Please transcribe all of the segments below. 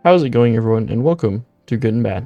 How's it going, everyone, and welcome to Good and Bad.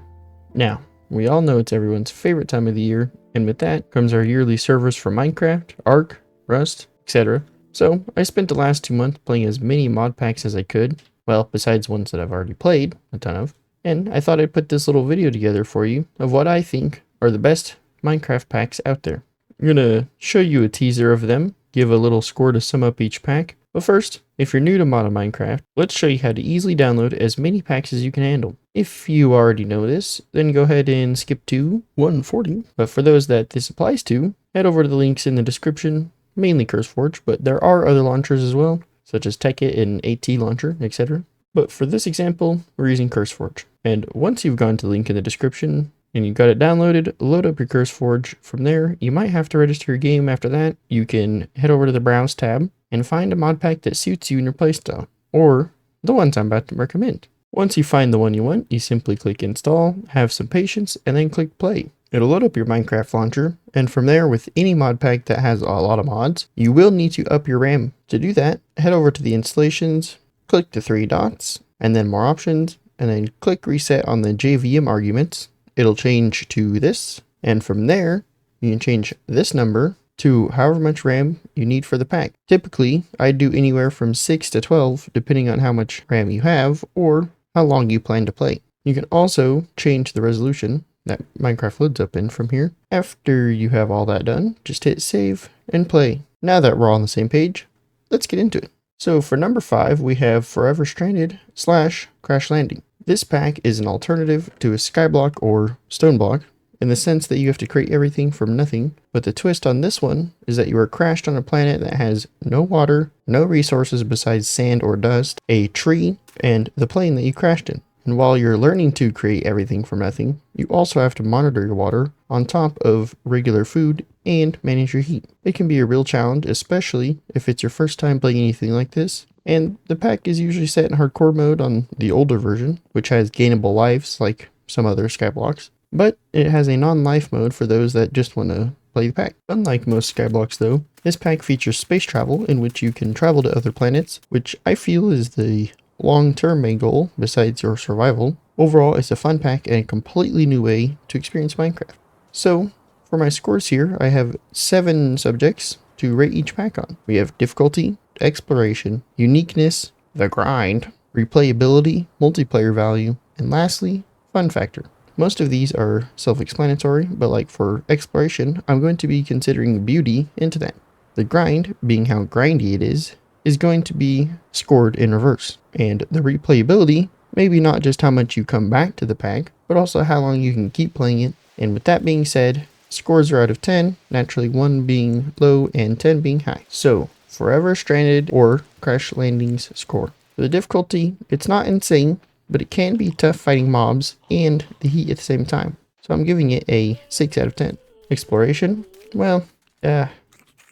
Now, we all know it's everyone's favorite time of the year, and with that comes our yearly servers for Minecraft, Ark, Rust, etc. So, I spent the last 2 months playing as many mod packs as I could, well, besides ones that I've already played a ton of, and I thought I'd put this little video together for you of what I think are the best Minecraft packs out there. I'm gonna show you a teaser of them, give a little score to sum up each pack, but first, if you're new to modding Minecraft, let's show you how to easily download as many packs as you can handle. If you already know this, then go ahead and skip to 140. But for those that this applies to, head over to the links in the description, mainly CurseForge, but there are other launchers as well, such as Tekkit and AT Launcher, etc. But for this example, we're using CurseForge. And once you've gone to the link in the description, and you got it downloaded, load up your CurseForge. From there, you might have to register your game. After that, you can head over to the Browse tab and find a mod pack that suits you and your playstyle, or the ones I'm about to recommend. Once you find the one you want, you simply click install, have some patience, and then click play. It'll load up your Minecraft launcher, and from there, with any mod pack that has a lot of mods, you will need to up your RAM. To do that, head over to the installations, click the 3 dots, and then more options, and then click reset on the JVM arguments. It'll change to this, and from there, you can change this number to however much RAM you need for the pack. Typically, I do anywhere from 6 to 12, depending on how much RAM you have or how long you plan to play. You can also change the resolution that Minecraft loads up in from here. After you have all that done, just hit save and play. Now that we're all on the same page, let's get into it. So for number 5, we have Forever Stranded / Crash Landing. This pack is an alternative to a skyblock or stone block, in the sense that you have to create everything from nothing, but the twist on this one is that you are crashed on a planet that has no water, no resources besides sand or dust, a tree, and the plane that you crashed in. And while you're learning to create everything from nothing, you also have to monitor your water on top of regular food and manage your heat. It can be a real challenge, especially if it's your first time playing anything like this. And the pack is usually set in hardcore mode on the older version, which has gainable lives like some other skyblocks. But it has a non-life mode for those that just want to play the pack. Unlike most skyblocks though, this pack features space travel in which you can travel to other planets, which I feel is the long-term main goal besides your survival. Overall, it's a fun pack and a completely new way to experience Minecraft. So, for my scores here, I have 7 subjects to rate each pack on. We have difficulty, exploration, uniqueness, the grind, replayability, multiplayer value, and lastly, fun factor. Most of these are self-explanatory, but like for exploration, I'm going to be considering beauty into that. The grind, being how grindy it is going to be scored in reverse. And the replayability, maybe not just how much you come back to the pack, but also how long you can keep playing it. And with that being said, scores are out of 10, naturally 1 being low and 10 being high. So, Forever Stranded or Crash Landing's score. For the difficulty, it's not insane, but it can be tough fighting mobs and the heat at the same time. So I'm giving it a 6 out of 10. Exploration? Well, to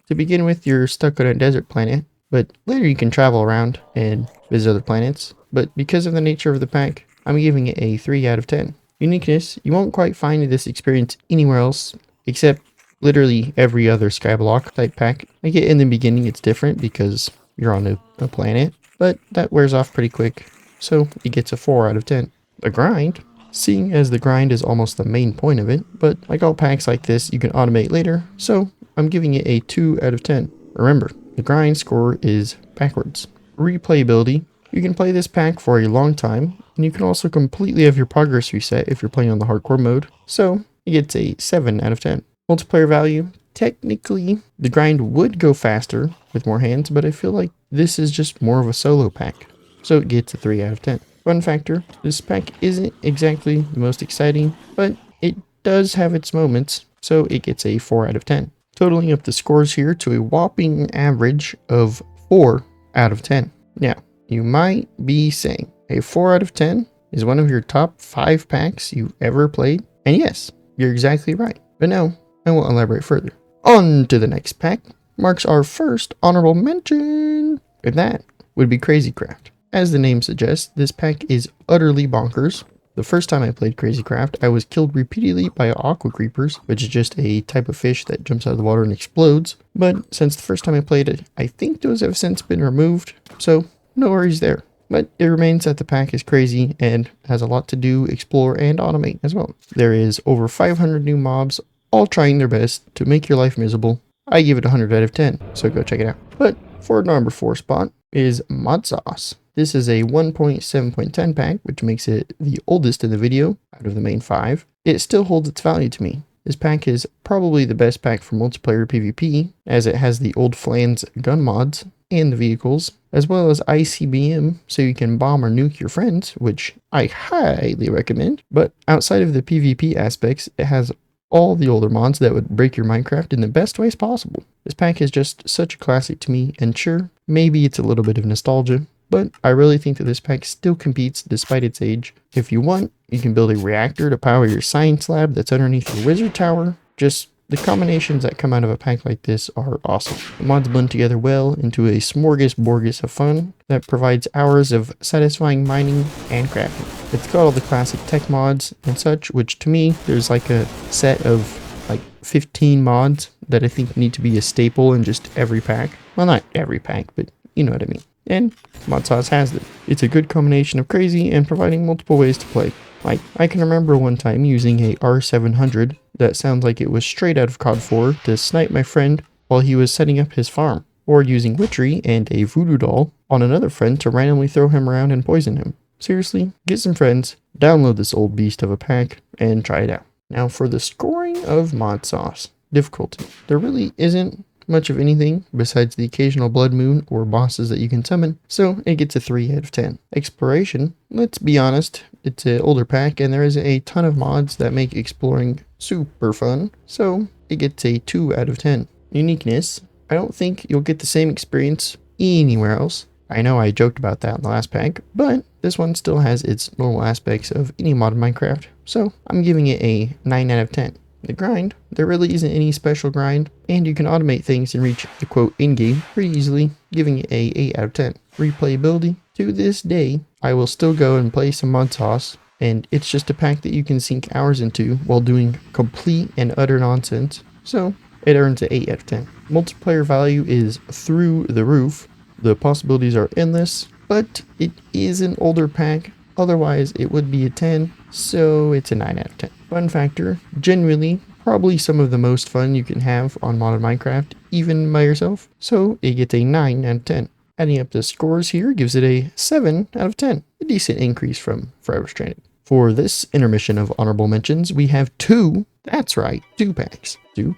begin with, you're stuck on a desert planet, but later you can travel around and visit other planets. But because of the nature of the pack, I'm giving it a 3 out of 10. Uniqueness, you won't quite find this experience anywhere else, except literally every other skyblock type pack. I get in the beginning it's different because you're on a planet, but that wears off pretty quick. So it gets a 4 out of 10. The grind, seeing as the grind is almost the main point of it, but like all packs like this, you can automate later, so I'm giving it a 2 out of 10. Remember, the grind score is backwards. Replayability, you can play this pack for a long time, and you can also completely have your progress reset if you're playing on the hardcore mode, so it gets a 7 out of 10. Multiplayer value, technically, the grind would go faster with more hands, but I feel like this is just more of a solo pack. So it gets a 3 out of 10. Fun factor, this pack isn't exactly the most exciting, but it does have its moments, so it gets a 4 out of 10. Totaling up the scores here to a whopping average of 4 out of 10. Now, you might be saying, a 4 out of 10 is one of your top 5 packs you've ever played? And yes, you're exactly right. But no, I won't elaborate further. On to the next pack, marks our first honorable mention. And that would be CrazyCraft. As the name suggests, this pack is utterly bonkers. The first time I played CrazyCraft, I was killed repeatedly by aqua creepers, which is just a type of fish that jumps out of the water and explodes. But since the first time I played it, I think those have since been removed, so no worries there. but it remains that the pack is crazy and has a lot to do, explore, and automate as well. There is over 500 new mobs, all trying their best to make your life miserable. I give it 100 out of 10, so go check it out. But for number 4 spot is Mod Sauce. This is a 1.7.10 pack, which makes it the oldest in the video out of the main 5. It still holds its value to me. This pack is probably the best pack for multiplayer PvP, as it has the old Flans gun mods and the vehicles, as well as ICBM, so you can bomb or nuke your friends, which I highly recommend. But outside of the PvP aspects, it has all the older mods that would break your Minecraft in the best ways possible. This pack is just such a classic to me, and sure, maybe it's a little bit of nostalgia, but I really think that this pack still competes despite its age. If you want, you can build a reactor to power your science lab that's underneath your wizard tower. Just the combinations that come out of a pack like this are awesome. The mods blend together well into a smorgasbord of fun that provides hours of satisfying mining and crafting. It's got all the classic tech mods and such, which to me, there's like a set of like 15 mods that I think need to be a staple in just every pack. Well, not every pack, but you know what I mean. And Mod Sauce has them. It's a good combination of crazy and providing multiple ways to play. Like, I can remember one time using a R700 that sounds like it was straight out of COD 4 to snipe my friend while he was setting up his farm, or using witchery and a voodoo doll on another friend to randomly throw him around and poison him. Seriously, get some friends, download this old beast of a pack, and try it out. Now for the scoring of Mod Sauce. Difficulty. There really isn't much of anything besides the occasional blood moon or bosses that you can summon, so it gets a 3 out of 10. Exploration, let's be honest, it's an older pack and there is a ton of mods that make exploring super fun, so it gets a 2 out of 10. Uniqueness, I don't think you'll get the same experience anywhere else. I know I joked about that in the last pack, but this one still has its normal aspects of any mod in Minecraft, so I'm giving it a 9 out of 10. The grind, there really isn't any special grind, and you can automate things and reach the quote in-game pretty easily, giving it a 8 out of 10. Replayability, to this day, I will still go and play some Mod Sauce, and it's just a pack that you can sink hours into while doing complete and utter nonsense, so it earns an 8 out of 10. Multiplayer value is through the roof, the possibilities are endless, but it is an older pack, otherwise it would be a 10, so it's a 9 out of 10. Fun factor, genuinely, probably some of the most fun you can have on modded Minecraft, even by yourself, so it gets a 9 out of 10. Adding up the scores here gives it a 7 out of 10, a decent increase from Forever Stranded. For this intermission of honorable mentions, we have 2, that's right, 2 packs. 2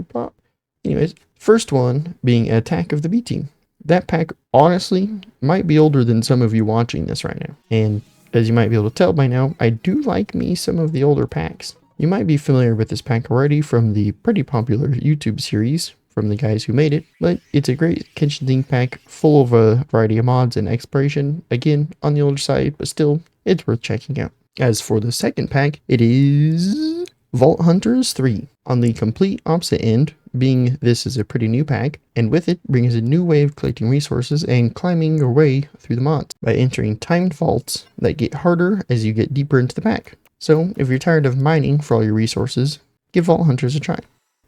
pop. Anyways, first one being Attack of the B Team. That pack, honestly, might be older than some of you watching this right now, and as you might be able to tell by now, I do like me some of the older packs. You might be familiar with this pack already from the pretty popular YouTube series from the guys who made it, but it's a great kitchen sink pack full of a variety of mods and exploration. Again, on the older side, but still, it's worth checking out. As for the second pack, it is Vault Hunters 3. On the complete opposite end, being this is a pretty new pack, and with it brings a new way of collecting resources and climbing your way through the mods by entering timed vaults that get harder as you get deeper into the pack. So if you're tired of mining for all your resources, give Vault Hunters a try.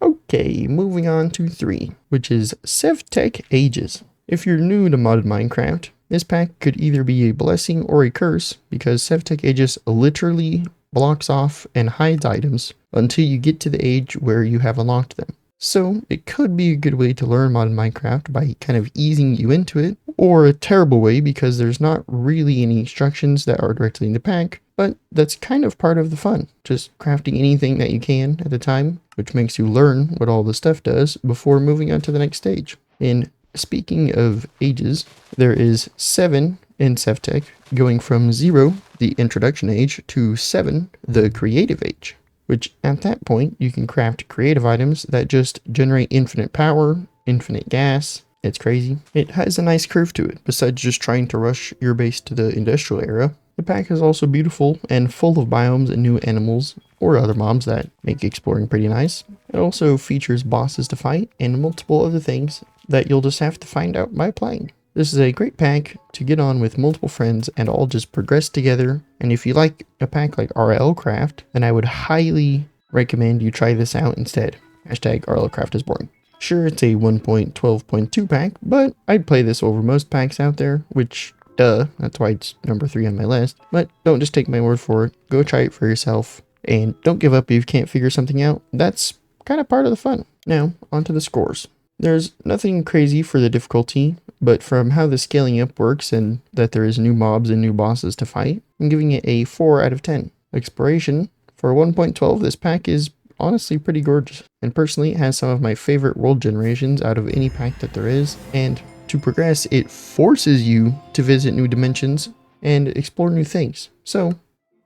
Okay, moving on to 3, which is SevTech Ages. If you're new to modded Minecraft, this pack could either be a blessing or a curse, because SevTech Ages literally blocks off and hides items until you get to the age where you have unlocked them. So it could be a good way to learn modded Minecraft by kind of easing you into it, or a terrible way because there's not really any instructions that are directly in the pack, but that's kind of part of the fun. Just crafting anything that you can at the time, which makes you learn what all the stuff does before moving on to the next stage. And speaking of ages, there is 7 in SevTech, going from 0, the introduction age, to 7, the creative age. Which at that point, you can craft creative items that just generate infinite power, infinite gas. It's crazy. It has a nice curve to it, besides just trying to rush your base to the industrial era. The pack is also beautiful and full of biomes and new animals, or other mobs that make exploring pretty nice. It also features bosses to fight and multiple other things that you'll just have to find out by playing. This is a great pack to get on with multiple friends and all just progress together. And if you like a pack like RL Craft, then I would highly recommend you try this out instead. Hashtag RL Craft is boring. Sure, it's a 1.12.2 pack, but I'd play this over most packs out there, which duh, that's why it's number 3 on my list. But don't just take my word for it. Go try it for yourself. And don't give up if you can't figure something out. That's kind of part of the fun. Now, onto the scores. There's nothing crazy for the difficulty, but from how the scaling up works and that there is new mobs and new bosses to fight, I'm giving it a 4 out of 10. Exploration, for 1.12, this pack is honestly pretty gorgeous. And personally, it has some of my favorite world generations out of any pack that there is. And to progress, it forces you to visit new dimensions and explore new things. So,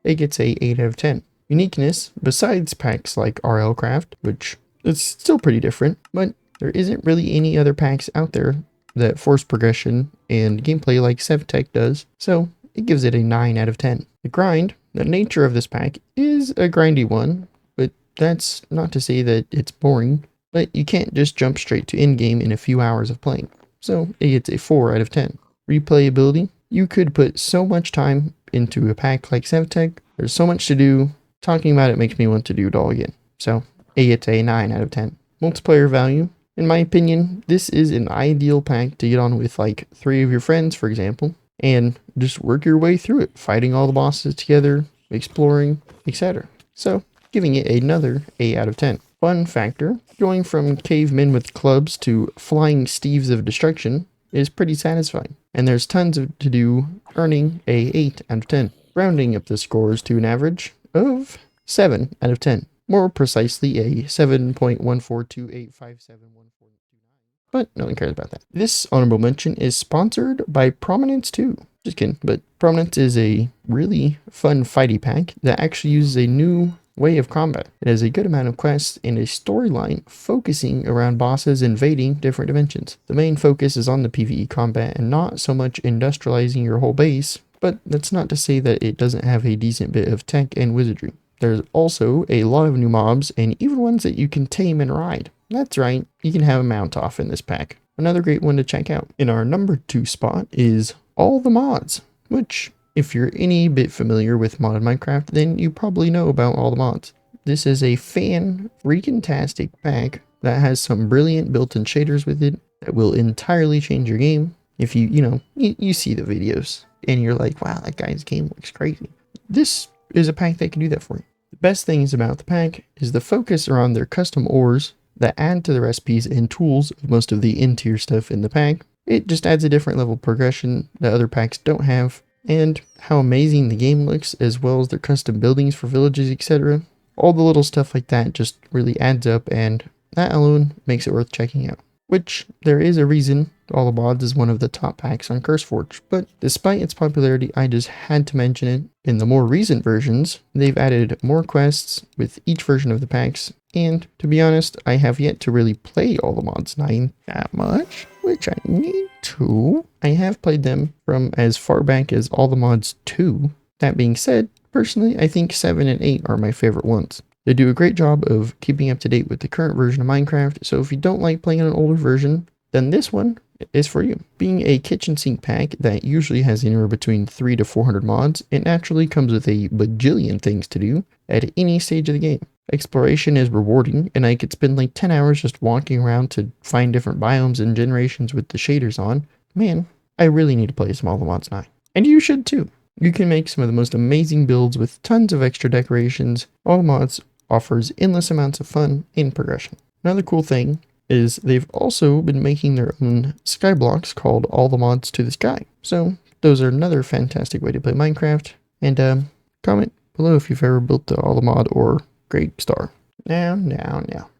it gets a 8 out of 10. Uniqueness, besides packs like RL Craft, which is still pretty different, but there isn't really any other packs out there that force progression and gameplay like Sevtech does, so it gives it a 9 out of 10. The grind, the nature of this pack is a grindy one, but that's not to say that it's boring, but you can't just jump straight to in-game in a few hours of playing, so it gets a 4 out of 10. Replayability, you could put so much time into a pack like Sevtech, there's so much to do, talking about it makes me want to do it all again, so it gets a 9 out of 10. Multiplayer value, in my opinion, this is an ideal pack to get on with like 3 of your friends, for example, and just work your way through it, fighting all the bosses together, exploring, etc. So, giving it another 8 out of 10. Fun factor, going from cavemen with clubs to flying Steves of destruction is pretty satisfying, and there's tons to do, earning a 8 out of 10, rounding up the scores to an average of 7 out of 10. More precisely, a 7.1428571429. But no one cares about that. This honorable mention is sponsored by Prominence 2. Just kidding, but Prominence is a really fun fighty pack that actually uses a new way of combat. It has a good amount of quests and a storyline focusing around bosses invading different dimensions. The main focus is on the PvE combat and not so much industrializing your whole base, but that's not to say that it doesn't have a decent bit of tech and wizardry. There's also a lot of new mobs and even ones that you can tame and ride. That's right, you can have a mount off in this pack. Another great one to check out. In our number 2 spot is all the mods, which if you're any bit familiar with modded Minecraft, then you probably know about all the mods. This is a fan-freaking-tastic pack that has some brilliant built-in shaders with it that will entirely change your game. If you see the videos and you're like, wow, that guy's game looks crazy. This is a pack that can do that for you. The best things about the pack is the focus around their custom ores that add to the recipes and tools of most of the in-tier stuff in the pack. It just adds a different level of progression that other packs don't have, and how amazing the game looks, as well as their custom buildings for villages, etc. All the little stuff like that just really adds up, and that alone makes it worth checking out. Which, there is a reason All the Mods is one of the top packs on CurseForge, but despite its popularity, I just had to mention it. In the more recent versions, they've added more quests with each version of the packs, and to be honest, I have yet to really play All the Mods 9 that much, which I need to. I have played them from as far back as All the Mods 2. That being said, personally, I think 7 and 8 are my favorite ones. They do a great job of keeping up to date with the current version of Minecraft, so if you don't like playing an older version, then this one is for you. Being a kitchen sink pack that usually has anywhere between 300 to 400 mods, it naturally comes with a bajillion things to do at any stage of the game. Exploration is rewarding, and I could spend like 10 hours just walking around to find different biomes and generations with the shaders on. Man, I really need to play some All the Mods 9. And you should too. You can make some of the most amazing builds with tons of extra decorations. All the Mods offers endless amounts of fun and progression. Another cool thing is they've also been making their own skyblocks called All the Mods to the Sky. So those are another fantastic way to play Minecraft. And comment below if you've ever built the All the Mod or Great Star. Now.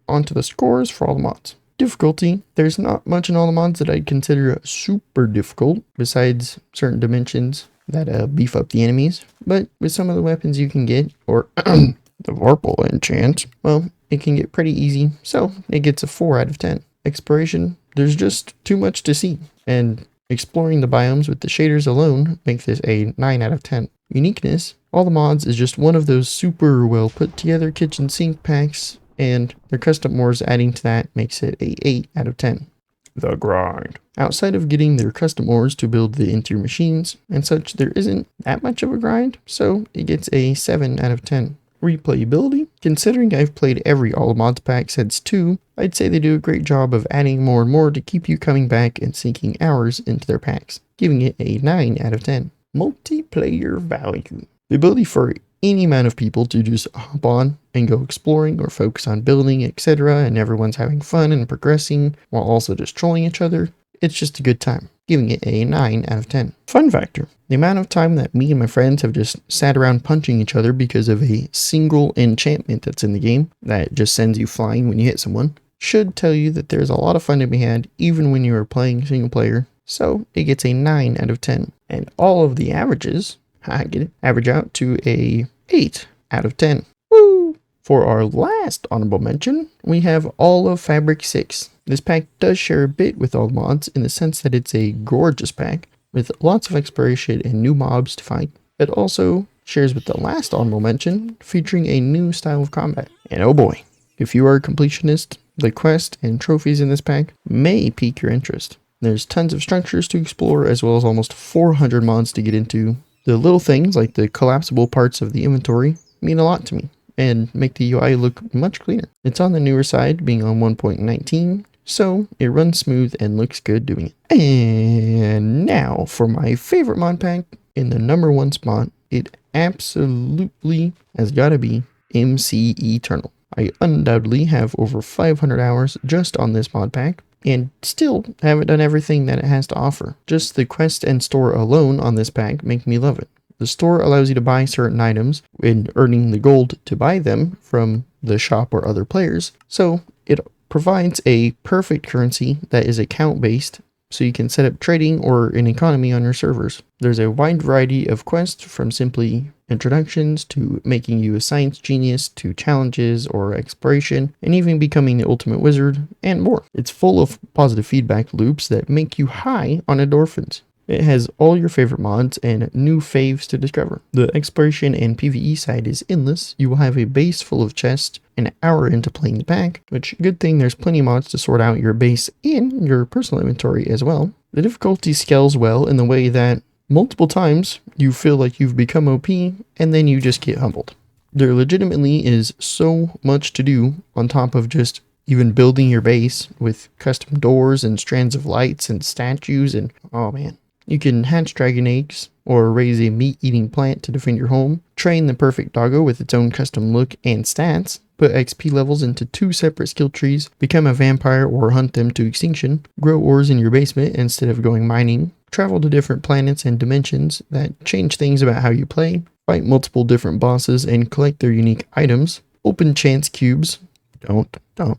On to the scores for all the mods. Difficulty. There's not much in all the mods that I'd consider super difficult, besides certain dimensions that beef up the enemies. But with some of the weapons you can get, or the Vorpal enchant, well, it can get pretty easy, so it gets a 4 out of 10. Exploration, there's just too much to see, and exploring the biomes with the shaders alone makes this a 9 out of 10. Uniqueness, All the Mods is just one of those super well put together kitchen sink packs, and their custom ores adding to that makes it a 8 out of 10. The grind. Outside of getting their custom ores to build the interior machines and such, there isn't that much of a grind, so it gets a 7 out of 10. Replayability. Considering I've played every All Mods pack since 2, I'd say they do a great job of adding more and more to keep you coming back and sinking hours into their packs, giving it a 9 out of 10. Multiplayer value. The ability for any amount of people to just hop on and go exploring or focus on building, etc., and everyone's having fun and progressing while also just trolling each other. It's just a good time, giving it a 9 out of 10. Fun factor. The amount of time that me and my friends have just sat around punching each other because of a single enchantment that's in the game that just sends you flying when you hit someone should tell you that there's a lot of fun to be had even when you are playing single player. So it gets a 9 out of 10. And all of the averages, average out to a 8 out of 10. Woo! For our last honorable mention, we have All of Fabric 6. This pack does share a bit with all mods in the sense that it's a gorgeous pack with lots of exploration and new mobs to fight. It also shares with the last honorable mention, featuring a new style of combat. And oh boy, if you are a completionist, the quest and trophies in this pack may pique your interest. There's tons of structures to explore as well as almost 400 mods to get into. The little things like the collapsible parts of the inventory mean a lot to me and make the UI look much cleaner. It's on the newer side, being on 1.19, so it runs smooth and looks good doing it. And now for my favorite mod pack in the number 1 spot, it absolutely has got to be MC Eternal. I undoubtedly have over 500 hours just on this mod pack, and still haven't done everything that it has to offer. Just the quest and store alone on this pack make me love it. The store allows you to buy certain items and earning the gold to buy them from the shop or other players, so it provides a perfect currency that is account based, so you can set up trading or an economy on your servers. There's a wide variety of quests from simply introductions to making you a science genius to challenges or exploration and even becoming the ultimate wizard and more. It's full of positive feedback loops that make you high on endorphins. It has all your favorite mods and new faves to discover. The exploration and PvE side is endless. You will have a base full of chests an hour into playing the pack, which good thing there's plenty of mods to sort out your base in your personal inventory as well. The difficulty scales well in the way that multiple times you feel like you've become OP and then you just get humbled. There legitimately is so much to do on top of just even building your base with custom doors and strands of lights and statues and oh man. You can hatch dragon eggs, or raise a meat-eating plant to defend your home, train the perfect doggo with its own custom look and stats, put XP levels into 2 separate skill trees, become a vampire or hunt them to extinction, grow ores in your basement instead of going mining, travel to different planets and dimensions that change things about how you play, fight multiple different bosses and collect their unique items, open chance cubes, don't do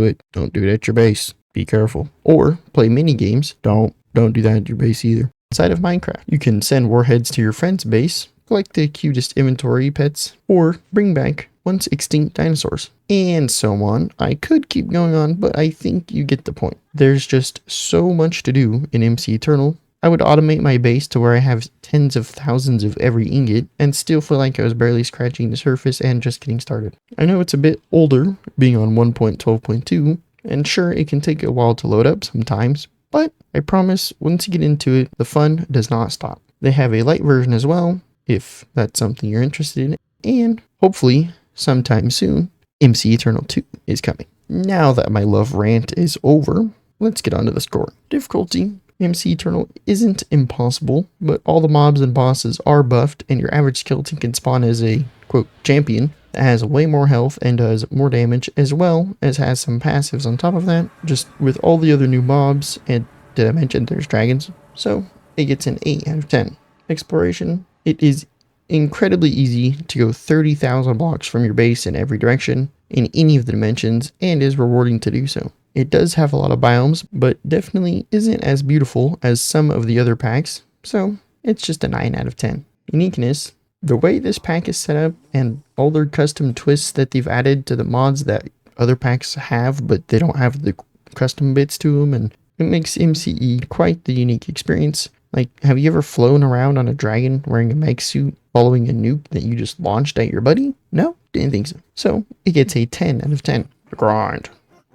it, don't do it at your base, be careful, or play mini games, don't do that at your base either. Inside of Minecraft, you can send warheads to your friend's base, collect the cutest inventory pets, or bring back once extinct dinosaurs, and so on. I could keep going on, but I think you get the point. There's just so much to do in MC Eternal. I would automate my base to where I have tens of thousands of every ingot and still feel like I was barely scratching the surface and just getting started. I know it's a bit older, being on 1.12.2, and sure, it can take a while to load up sometimes, but I promise once you get into it, the fun does not stop. They have a light version as well, if that's something you're interested in, and hopefully sometime soon, MC Eternal 2 is coming. Now that my love rant is over, let's get on to the score. Difficulty, MC Eternal isn't impossible, but all the mobs and bosses are buffed, and your average skeleton can spawn as a, quote, champion that has way more health and does more damage, as well as has some passives on top of that, just with all the other new mobs, and did I mention there's dragons? So it gets an 8 out of 10. Exploration, it is incredibly easy to go 30,000 blocks from your base in every direction, in any of the dimensions, and is rewarding to do so. It does have a lot of biomes, but definitely isn't as beautiful as some of the other packs, so it's just a 9 out of 10. Uniqueness, the way this pack is set up and all their custom twists that they've added to the mods that other packs have, but they don't have the custom bits to them, and it makes MCE quite the unique experience. Like, have you ever flown around on a dragon wearing a mech suit following a nuke that you just launched at your buddy? No? Didn't think so. So, it gets a 10 out of 10. The grind.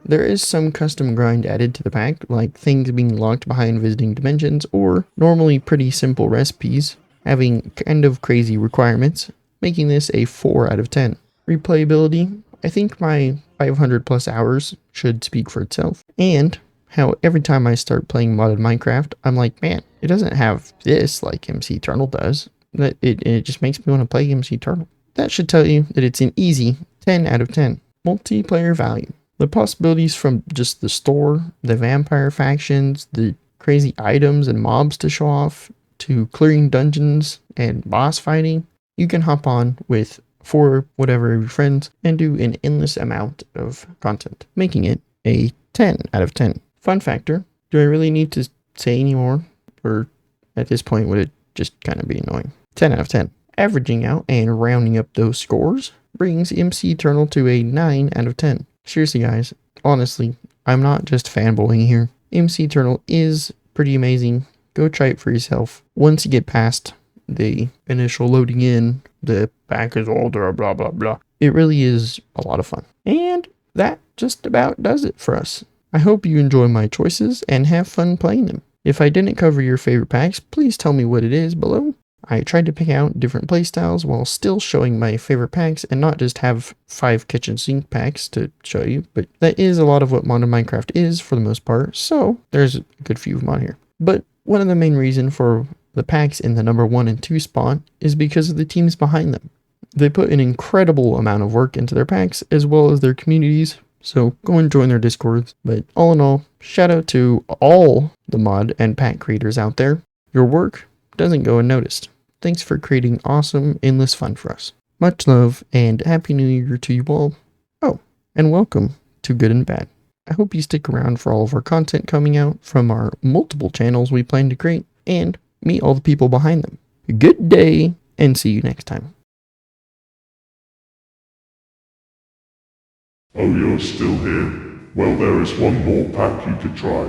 There is some custom grind added to the pack, like things being locked behind visiting dimensions, or normally pretty simple recipes having kind of crazy requirements. making this a 4 out of 10. Replayability, I think my 500 plus hours should speak for itself. And how every time I start playing modded Minecraft, I'm like, man, it doesn't have this like MC Eternal does. It just makes me want to play MC Eternal. That should tell you that it's an easy 10 out of 10. Multiplayer value. The possibilities from just the store, the vampire factions, the crazy items and mobs to show off, to clearing dungeons and boss fighting, you can hop on with 4 whatever of your friends and do an endless amount of content, making it a 10 out of 10. Fun factor, do I really need to say any more? Or at this point would it just kind of be annoying? 10 out of 10. Averaging out and rounding up those scores brings MC Eternal to a 9 out of 10. Seriously guys, honestly, I'm not just fanboying here. MC Eternal is pretty amazing. Go try it for yourself. Once you get past the initial loading in, the pack is older, blah blah blah. It really is a lot of fun. And that just about does it for us. I hope you enjoy my choices and have fun playing them. If I didn't cover your favorite packs, please tell me what it is below. I tried to pick out different playstyles while still showing my favorite packs and not just have 5 kitchen sink packs to show you, but that is a lot of what modded Minecraft is for the most part, so there's a good few of them on here. But one of the main reasons for the packs in the number 1 and 2 spot is because of the teams behind them. They put an incredible amount of work into their packs as well as their communities, so go and join their discords. But all in all, shout out to all the mod and pack creators out there. Your work doesn't go unnoticed. Thanks for creating awesome, endless fun for us. Much love and Happy New Year to you all. Oh, and welcome to Good and Bad. I hope you stick around for all of our content coming out from our multiple channels we plan to create and meet all the people behind them. Good day and see you next time. Oh, you're still here? Well, there is one more pack you could try,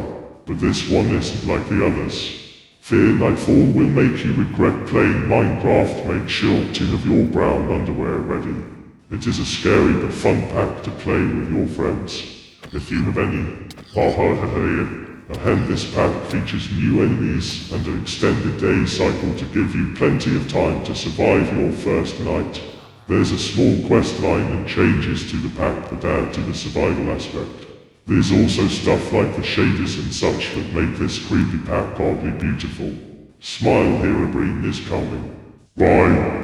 but this one isn't like the others. Fear Nightfall will make you regret playing Minecraft. Make sure to have your brown underwear ready. It is a scary but fun pack to play with your friends, if you have any. This pack features new enemies and an extended day cycle to give you plenty of time to survive your first night. There's a small quest line and changes to the pack that add to the survival aspect. There's also stuff like the shaders and such that make this creepy pack oddly beautiful. Smile, Herobrine is coming. Bye.